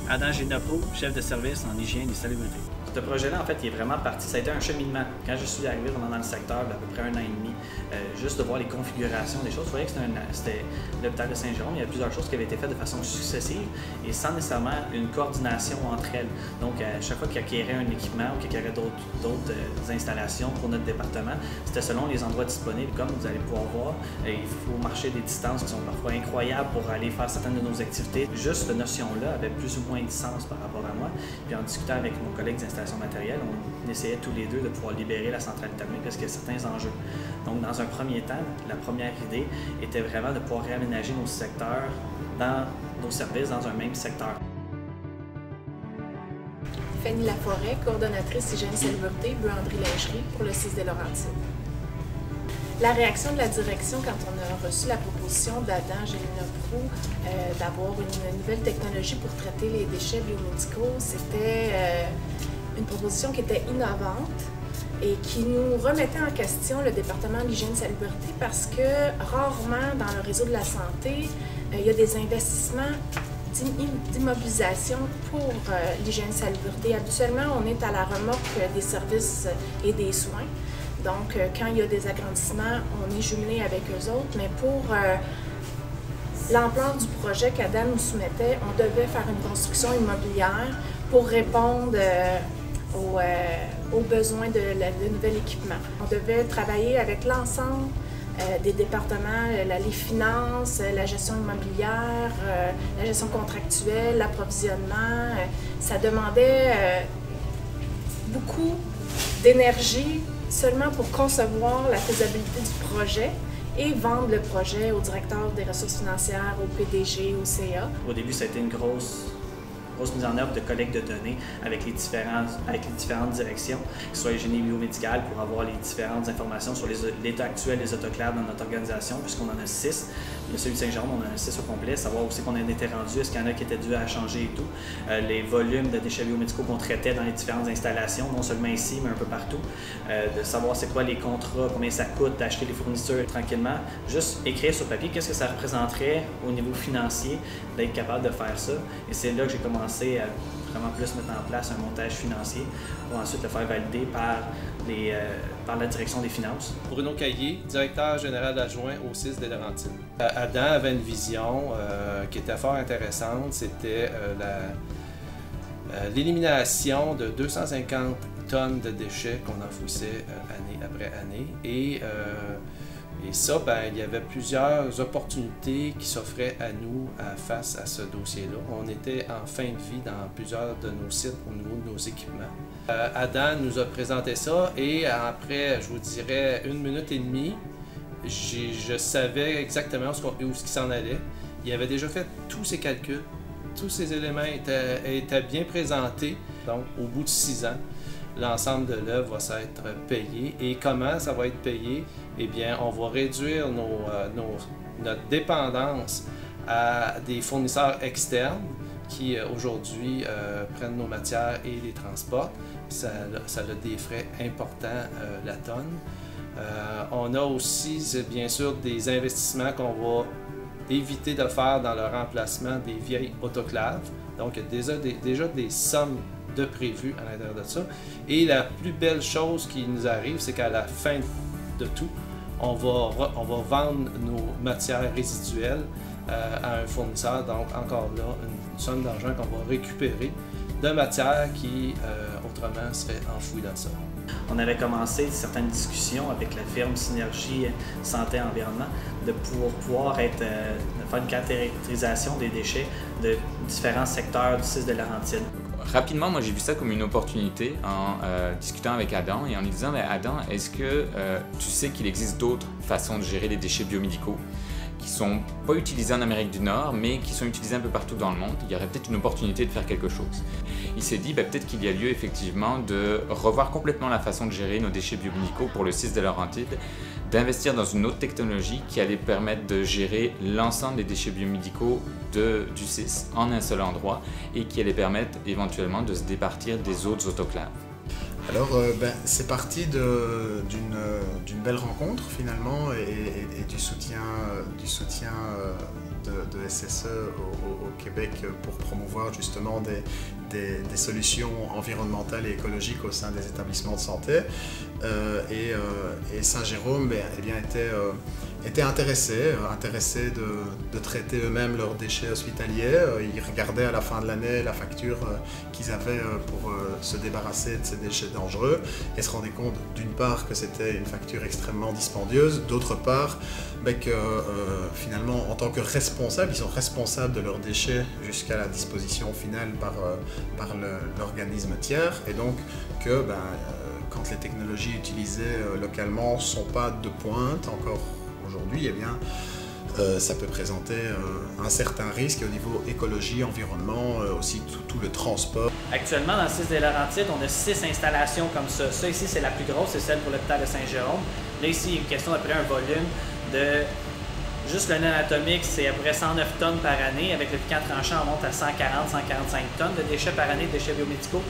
Adam Génopreau, chef de service en hygiène et salubrité. Ce projet-là, en fait, il est vraiment parti. Ça a été un cheminement. Quand je suis arrivé vraiment dans le secteur, d'à peu près 1 an et demi, juste de voir les configurations des choses, vous voyez que c'était l'hôpital de Saint-Jérôme. Il y a plusieurs choses qui avaient été faites de façon successive et sans nécessairement une coordination entre elles. Donc, à chaque fois qu'il acquérait un équipement ou qu'il acquérait d'autres installations pour notre département, c'était selon les endroits disponibles. Comme vous allez pouvoir voir, il faut marcher des distances qui sont parfois incroyables pour aller faire certaines de nos activités. Juste cette notion-là avait plus ou moins de sens par rapport à moi. Puis en discutant avec mon collègue d'installation matérielle, on essayait tous les deux de pouvoir libérer la centrale thermique parce qu'il y a certains enjeux. Donc, dans un premier temps, la première idée était vraiment de pouvoir réaménager nos secteurs dans nos services dans un même secteur. Fanny Laforêt, coordonnatrice hygiène salubrité, buanderie-lingerie pour le 6 des Laurentides. La réaction de la direction quand on a reçu la proposition d'Adam Génopreau d'avoir une nouvelle technologie pour traiter les déchets biomédicaux, c'était une proposition qui était innovante et qui nous remettait en question le département de l'hygiène salubrité parce que rarement dans le réseau de la santé, il y a des investissements d'immobilisation pour l'hygiène salubrité. Habituellement, on est à la remorque des services et des soins. Donc, quand il y a des agrandissements, on est jumelé avec eux autres, mais pour l'ampleur du projet qu'Adam nous soumettait, on devait faire une construction immobilière pour répondre aux besoins de nouvel équipement. On devait travailler avec l'ensemble des départements, les finances, la gestion immobilière, la gestion contractuelle, l'approvisionnement. Ça demandait beaucoup d'énergie seulement pour concevoir la faisabilité du projet et vendre le projet au directeur des ressources financières, au PDG, au CA. Au début, ça a été une grosse mise en œuvre de collecte de données avec les différentes directions, que ce soit les génies biomédicales pour avoir les différentes informations sur l'état actuel des autoclaves dans notre organisation, puisqu'on en a 6. Le celui de Saint-Jérôme, on en a 6 au complet, savoir aussi qu'on en était rendu, est-ce qu'il y en a qui étaient dus à changer et tout. Les volumes de déchets biomédicaux qu'on traitait dans les différentes installations, non seulement ici, mais un peu partout. De savoir c'est quoi les contrats, combien ça coûte d'acheter les fournisseurs tranquillement. Juste écrire sur papier qu'est-ce que ça représenterait au niveau financier d'être capable de faire ça. Et c'est là que j'ai commencé à vraiment plus mettre en place un montage financier pour ensuite le faire valider par la direction des finances. Bruno Caillé, directeur général adjoint au 6 des Laurentides. Adam avait une vision qui était fort intéressante, c'était l'élimination de 250 tonnes de déchets qu'on enfouissait année après année. Et ça, il y avait plusieurs opportunités qui s'offraient à nous face à ce dossier-là. On était en fin de vie dans plusieurs de nos sites au niveau de nos équipements. Adam nous a présenté ça et après, je vous dirais, 1 minute et demie, je savais exactement où il s'en allait. Il avait déjà fait tous ses calculs, tous ces éléments étaient bien présentés. Donc, au bout de 6 ans, l'ensemble de l'œuvre va s'être payé. Et comment ça va être payé? Eh bien, on va réduire notre dépendance à des fournisseurs externes qui, aujourd'hui, prennent nos matières et les transportent. Ça a des frais importants la tonne. On a aussi, bien sûr, des investissements qu'on va éviter de faire dans le remplacement des vieilles autoclaves. Donc, il y a déjà des sommes de prévues à l'intérieur de ça. Et la plus belle chose qui nous arrive, c'est qu'à la fin de tout, on va vendre nos matières résiduelles à un fournisseur. Donc, encore là, une somme d'argent qu'on va récupérer de matière qui, autrement, serait enfouie dans ça. On avait commencé certaines discussions avec la firme Synergie Santé Environnement de pouvoir faire une caractérisation des déchets de différents secteurs du 6 de Laurentides. Rapidement, moi j'ai vu ça comme une opportunité en discutant avec Adam et en lui disant Adam, est-ce que tu sais qu'il existe d'autres façons de gérer les déchets biomédicaux qui ne sont pas utilisés en Amérique du Nord, mais qui sont utilisés un peu partout dans le monde? Il y aurait peut-être une opportunité de faire quelque chose. Il s'est dit peut-être qu'il y a lieu effectivement de revoir complètement la façon de gérer nos déchets biomédicaux pour le 6 de Laurentides, d'investir dans une autre technologie qui allait permettre de gérer l'ensemble des déchets biomédicaux du 6 en un seul endroit et qui allait permettre éventuellement de se départir des autres autoclaves. Alors, c'est parti d'une belle rencontre finalement et du soutien de SSE au Québec pour promouvoir justement des solutions environnementales et écologiques au sein des établissements de santé. Et Saint-Jérôme était intéressé de traiter eux-mêmes leurs déchets hospitaliers. Ils regardaient à la fin de l'année la facture qu'ils avaient pour se débarrasser de ces déchets dangereux et se rendaient compte d'une part que c'était une facture extrêmement dispendieuse, d'autre part que finalement en tant que responsables, ils sont responsables de leurs déchets jusqu'à la disposition finale par l'organisme tiers et donc que quand les technologies utilisées localement ne sont pas de pointe encore aujourd'hui, ça peut présenter un certain risque au niveau écologie, environnement, aussi tout le transport. Actuellement, dans le 6 des Laurentides, on a 6 installations comme ça. Ça ici, c'est la plus grosse, c'est celle pour l'hôpital de Saint-Jérôme. Là ici, il y a une question d'après un volume de... Juste le nœud anatomique, c'est à peu près 109 tonnes par année. Avec le piquant tranchant, on monte à 140-145 tonnes de déchets par année, de déchets biomédicaux.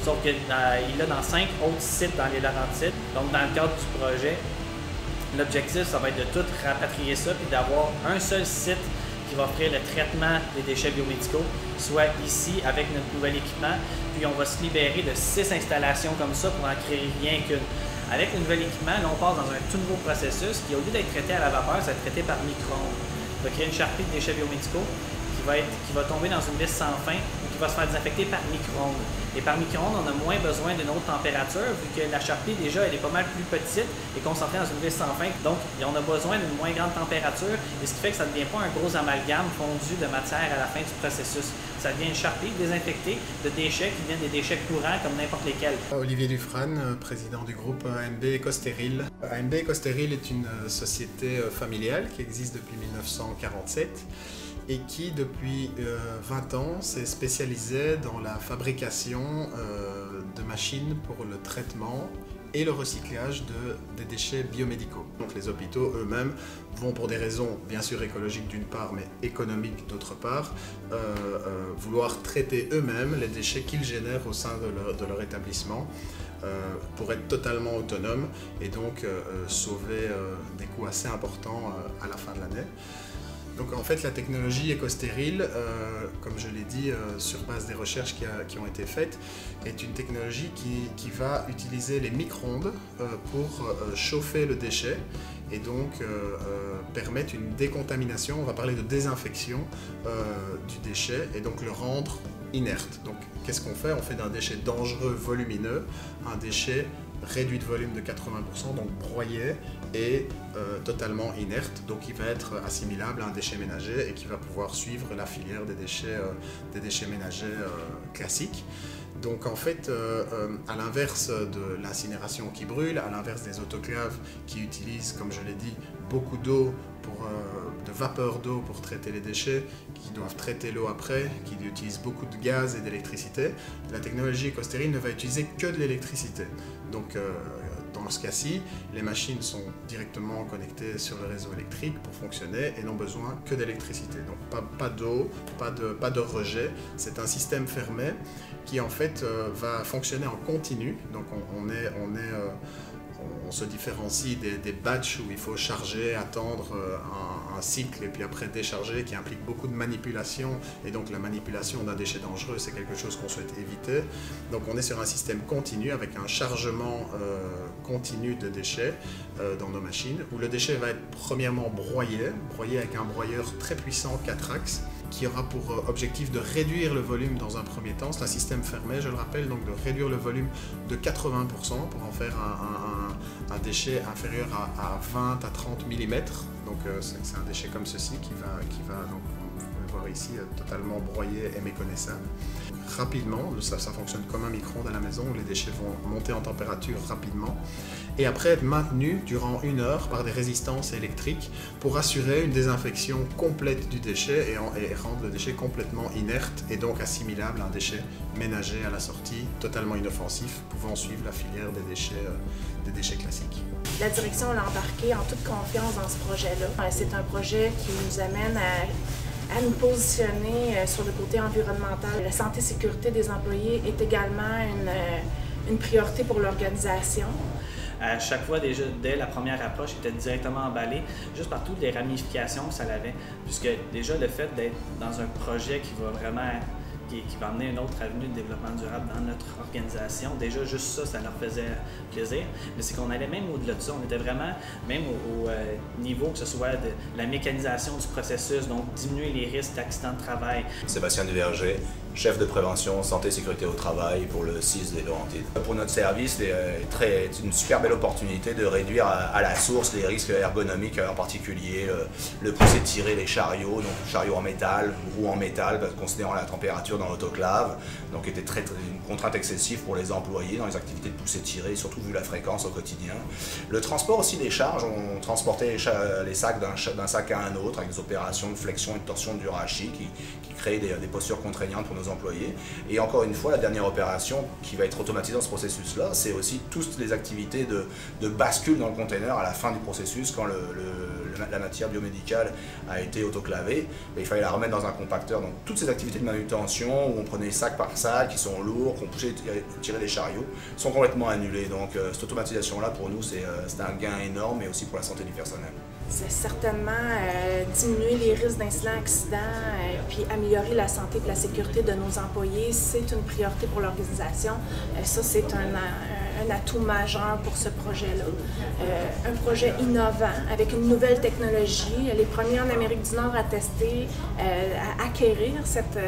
Sauf qu'il est dans 5 autres sites dans les Laurentides. Donc, dans le cadre du projet, l'objectif, ça va être de tout rapatrier ça puis d'avoir un seul site qui va offrir le traitement des déchets biomédicaux, soit ici avec notre nouvel équipement. Puis on va se libérer de 6 installations comme ça pour en créer rien qu'une. Avec le nouvel équipement, là, on passe dans un tout nouveau processus qui, au lieu d'être traité à la vapeur, ça va être traité par micro-ondes. On va créer une charpie de déchets biomédicaux qui va tomber dans une vis sans fin ou qui va se faire désinfecter par micro-ondes. Et par micro-ondes, on a moins besoin d'une autre température vu que la charpie, déjà, elle est pas mal plus petite et concentrée dans une vis sans fin. Donc, on a besoin d'une moins grande température et ce qui fait que ça ne devient pas un gros amalgame fondu de matière à la fin du processus. Ça devient une charpie désinfectée de déchets qui viennent des déchets courants comme n'importe lesquels. Olivier Dufresne, président du groupe AMB Ecostérile. AMB Ecostérile est une société familiale qui existe depuis 1947. Et qui, depuis 20 ans, s'est spécialisé dans la fabrication de machines pour le traitement et le recyclage des déchets biomédicaux. Donc les hôpitaux eux-mêmes vont, pour des raisons bien sûr écologiques d'une part, mais économiques d'autre part, vouloir traiter eux-mêmes les déchets qu'ils génèrent au sein de leur établissement pour être totalement autonomes et donc sauver des coûts assez importants à la fin de l'année. Donc en fait la technologie écostérile, comme je l'ai dit sur base des recherches qui ont été faites, est une technologie qui va utiliser les micro-ondes pour chauffer le déchet et donc permettre une décontamination, on va parler de désinfection du déchet et donc le rendre inerte. Donc qu'est-ce qu'on fait? On fait d'un déchet dangereux volumineux un déchet réduit de volume de 80%, donc broyé et totalement inerte, donc il va être assimilable à un déchet ménager et qui va pouvoir suivre la filière des déchets ménagers classiques. Donc en fait, à l'inverse de l'incinération qui brûle, à l'inverse des autoclaves qui utilisent, comme je l'ai dit, beaucoup d'eau, de vapeur d'eau pour traiter les déchets, qui doivent traiter l'eau après, qui utilisent beaucoup de gaz et d'électricité, la technologie écostérile ne va utiliser que de l'électricité. Donc dans ce cas-ci, les machines sont directement connectées sur le réseau électrique pour fonctionner et n'ont besoin que d'électricité. Donc pas d'eau, pas de rejet. C'est un système fermé qui en fait va fonctionner en continu. Donc on se différencie des batchs où il faut charger, attendre un cycle et puis après décharger, qui implique beaucoup de manipulation. Et donc la manipulation d'un déchet dangereux, c'est quelque chose qu'on souhaite éviter. Donc on est sur un système continu avec un chargement continu de déchets dans nos machines, où le déchet va être premièrement broyé avec un broyeur très puissant 4 axes, qui aura pour objectif de réduire le volume dans un premier temps. C'est un système fermé, je le rappelle, donc de réduire le volume de 80% pour en faire un déchet inférieur à 20 à 30 mm. Donc c'est un déchet comme ceci qui va donc, vous pouvez voir ici, totalement broyé et méconnaissable. Rapidement, ça fonctionne comme un micro-ondes à la maison où les déchets vont monter en température rapidement et après être maintenus durant 1 heure par des résistances électriques pour assurer une désinfection complète du déchet et rendre le déchet complètement inerte et donc assimilable à un déchet ménager à la sortie, totalement inoffensif, pouvant suivre la filière des déchets classiques. La direction l'a embarqué en toute confiance dans ce projet-là. C'est un projet qui nous amène à nous positionner sur le côté environnemental. La santé et sécurité des employés est également une priorité pour l'organisation. À chaque fois, déjà, dès la première approche, il était directement emballé, juste par toutes les ramifications que ça avait. Puisque déjà, le fait d'être dans un projet qui va vraiment qui va amener une autre avenue de développement durable dans notre organisation, déjà, juste ça, ça leur faisait plaisir. Mais c'est qu'on allait même au-delà de ça. On était vraiment, même au niveau que ce soit de la mécanisation du processus, donc diminuer les risques d'accidents de travail. Sébastien Duverger, chef de prévention santé et sécurité au travail pour le CIS des Laurentides. Pour notre service, c'est une super belle opportunité de réduire à la source les risques ergonomiques, en particulier le pousser-tirer les chariots, donc chariots en métal, roues en métal, considérant la température dans l'autoclave, donc était une contrainte excessive pour les employés dans les activités de pousser-tirer, surtout vu la fréquence au quotidien. Le transport aussi des charges, on transportait les sacs d'un sac à un autre avec des opérations de flexion et de torsion du rachis qui créent des postures contraignantes pour nos employés. Et encore une fois, la dernière opération qui va être automatisée dans ce processus-là, c'est aussi toutes les activités de bascule dans le container à la fin du processus quand la matière biomédicale a été autoclavée. Il fallait la remettre dans un compacteur. Donc toutes ces activités de manutention où on prenait sac par sac, qui sont lourds, qu'on poussait tirer les chariots, sont complètement annulées. Donc cette automatisation-là, pour nous, c'est un gain énorme, mais aussi pour la santé du personnel. C'est certainement diminuer les risques d'incidents, accidents, puis améliorer la santé et la sécurité de nos employés. C'est une priorité pour l'organisation. Ça, c'est un atout majeur pour ce projet-là. Un projet innovant, avec une nouvelle technologie. Les premiers en Amérique du Nord à tester, à acquérir cette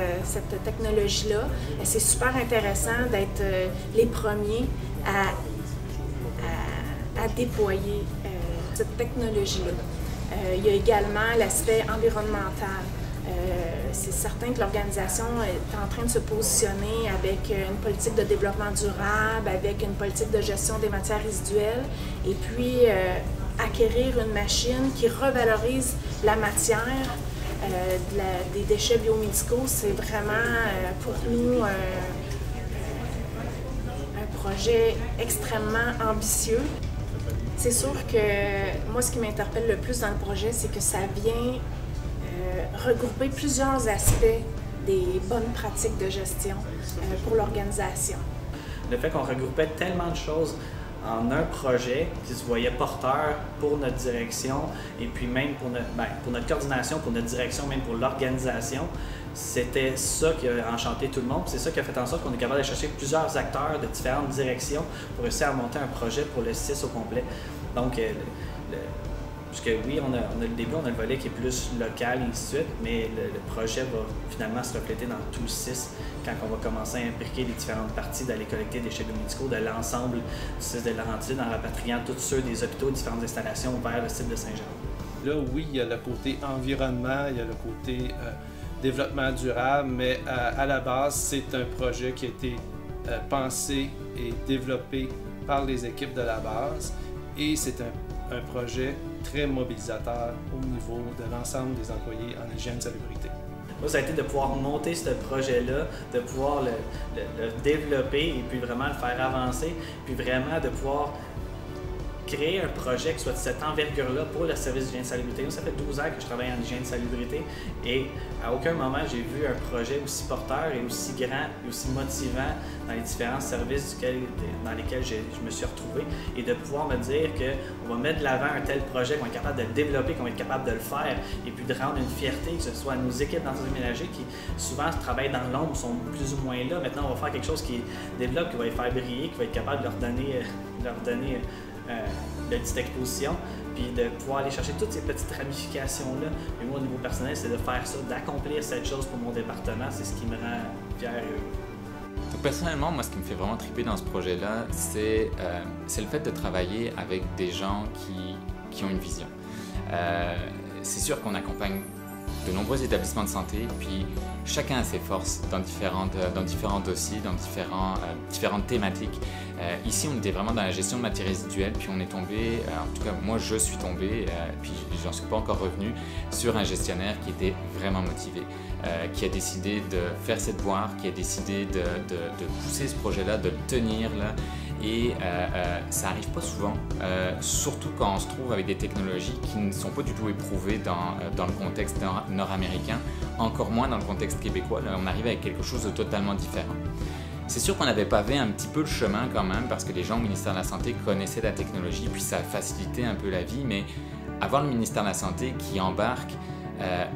technologie-là. C'est super intéressant d'être les premiers à déployer cette technologie-là. Il y a également l'aspect environnemental. C'est certain que l'organisation est en train de se positionner avec une politique de développement durable, avec une politique de gestion des matières résiduelles, et puis acquérir une machine qui revalorise la matière des déchets biomédicaux. C'est vraiment pour nous un projet extrêmement ambitieux. C'est sûr que moi, ce qui m'interpelle le plus dans le projet, c'est que ça vient regrouper plusieurs aspects des bonnes pratiques de gestion pour l'organisation. Le fait qu'on regroupait tellement de choses en un projet qui se voyait porteur pour notre direction et puis même pour notre coordination, pour notre direction, même pour l'organisation, c'était ça qui a enchanté tout le monde. C'est ça qui a fait en sorte qu'on est capable de chercher plusieurs acteurs de différentes directions pour réussir à monter un projet pour le 6 au complet. Donc, puisque oui, on a le début, on a le volet qui est plus local et ainsi de suite, mais le projet va finalement se refléter dans tout le 6 quand on va commencer à imbriquer les différentes parties d'aller collecter des déchets biomédicaux de l'ensemble du 6 des Laurentides en rapatriant tous ceux des hôpitaux, différentes installations vers le site de Saint-Jean. Là, oui, il y a le côté environnement, il y a le côté développement durable, mais à la base, c'est un projet qui a été pensé et développé par les équipes de la base et c'est un projet très mobilisateur au niveau de l'ensemble des employés en hygiène et salubrité. Moi, ça a été de pouvoir monter ce projet-là, de pouvoir le développer et puis vraiment le faire avancer, puis vraiment de pouvoir créer un projet qui soit de cette envergure-là pour le service d'hygiène et salubrité. Ça fait 12 ans que je travaille en hygiène et salubrité et à aucun moment j'ai vu un projet aussi porteur et aussi grand et aussi motivant dans les différents services dans lesquels je me suis retrouvé et de pouvoir me dire qu'on va mettre de l'avant un tel projet, qu'on est capable de le développer, qu'on va être capable de le faire et puis de rendre une fierté, que ce soit à nos équipes d'entretien ménager qui souvent travaillent dans l'ombre, sont plus ou moins là. Maintenant, on va faire quelque chose qui développe, qui va les faire briller, qui va être capable de leur donner de petite exposition, puis de pouvoir aller chercher toutes ces petites ramifications-là. Et moi, au niveau personnel, c'est de faire ça, d'accomplir cette chose pour mon département. C'est ce qui me rend fier et heureux. Donc personnellement, moi, ce qui me fait vraiment triper dans ce projet-là, c'est le fait de travailler avec des gens qui ont une vision. C'est sûr qu'on accompagne de nombreux établissements de santé, puis chacun a ses forces dans différents dossiers, dans différentes thématiques. Ici, on était vraiment dans la gestion de matières résiduelles, puis on est tombé, en tout cas moi je suis tombé, puis j'en suis pas encore revenu, sur un gestionnaire qui était vraiment motivé, qui a décidé de faire cette boire, qui a décidé de pousser ce projet-là, de le tenir là. Et ça n'arrive pas souvent, surtout quand on se trouve avec des technologies qui ne sont pas du tout éprouvées dans le contexte nord-américain, encore moins dans le contexte québécois. Là, on arrive avec quelque chose de totalement différent. C'est sûr qu'on avait pavé un petit peu le chemin quand même parce que les gens au ministère de la Santé connaissaient la technologie puis ça facilitait un peu la vie, mais avoir le ministère de la Santé qui embarque,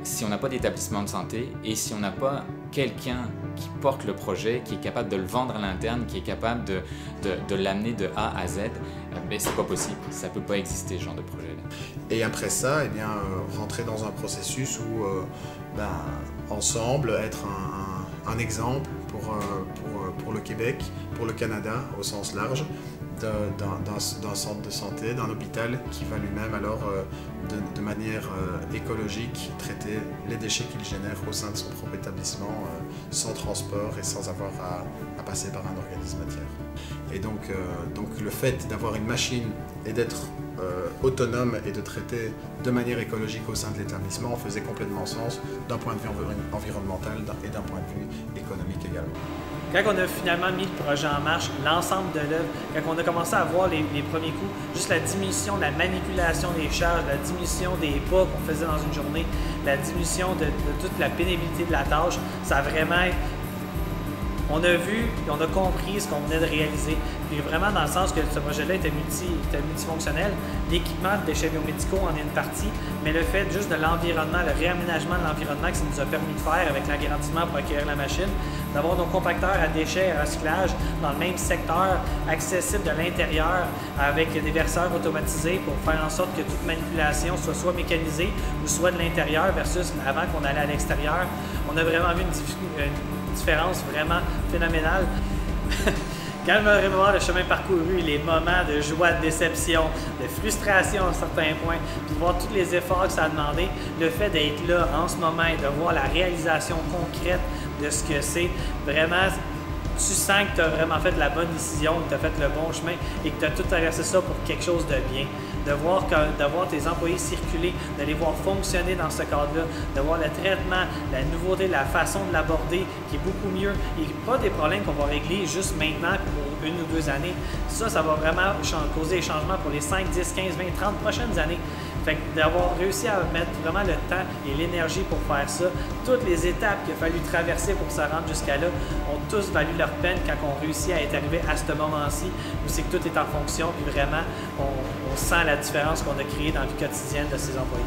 si on n'a pas d'établissement de santé et si on n'a pas quelqu'un qui porte le projet, qui est capable de le vendre à l'interne, qui est capable de l'amener de A à Z, ben c'est pas possible, ça peut pas exister ce genre de projet-là. Et après ça, eh bien, rentrer dans un processus où, ensemble, être un exemple pour le Québec, pour le Canada au sens large, d'un centre de santé, d'un hôpital qui va lui-même alors de manière écologique traiter les déchets qu'il génère au sein de son propre établissement sans transport et sans avoir à passer par un organisme tiers. Et donc le fait d'avoir une machine et d'être autonome et de traiter de manière écologique au sein de l'établissement faisait complètement sens d'un point de vue environnemental et d'un point de vue économique également. Quand on a finalement mis le projet en marche, l'ensemble de l'œuvre, quand on a commencé à voir les premiers coups, juste la diminution de la manipulation des charges, la diminution des pas qu'on faisait dans une journée, la diminution de toute la pénibilité de la tâche, ça a vraiment... On a vu et on a compris ce qu'on venait de réaliser. Puis vraiment dans le sens que ce projet-là était multifonctionnel. L'équipement de déchets biomédicaux en est une partie, mais le fait juste de l'environnement, le réaménagement de l'environnement que ça nous a permis de faire avec l'agrandissement pour accueillir la machine, d'avoir nos compacteurs à déchets et à recyclage dans le même secteur, accessible de l'intérieur, avec des verseurs automatisés pour faire en sorte que toute manipulation soit mécanisée ou soit de l'intérieur versus avant qu'on allait à l'extérieur. On a vraiment vu une différence vraiment phénoménale. Quand je me remémore le chemin parcouru, les moments de joie, de déception, de frustration à certains points, puis de voir tous les efforts que ça a demandé, le fait d'être là en ce moment et de voir la réalisation concrète de ce que c'est, vraiment, tu sens que tu as vraiment fait la bonne décision, que tu as fait le bon chemin et que tu as tout traversé ça pour quelque chose de bien. De voir tes employés circuler, de les voir fonctionner dans ce cadre-là, de voir le traitement, la nouveauté, la façon de l'aborder qui est beaucoup mieux et pas des problèmes qu'on va régler juste maintenant pour 1 ou 2 années. Ça va vraiment causer des changements pour les 5, 10, 15, 20, 30 prochaines années. Fait que d'avoir réussi à mettre vraiment le temps et l'énergie pour faire ça, toutes les étapes qu'il a fallu traverser pour se rendre jusqu'à là ont tous valu leur peine quand on réussit à être arrivé à ce moment-ci où c'est que tout est en fonction et vraiment on sent la différence qu'on a créée dans la vie quotidienne de ses employés.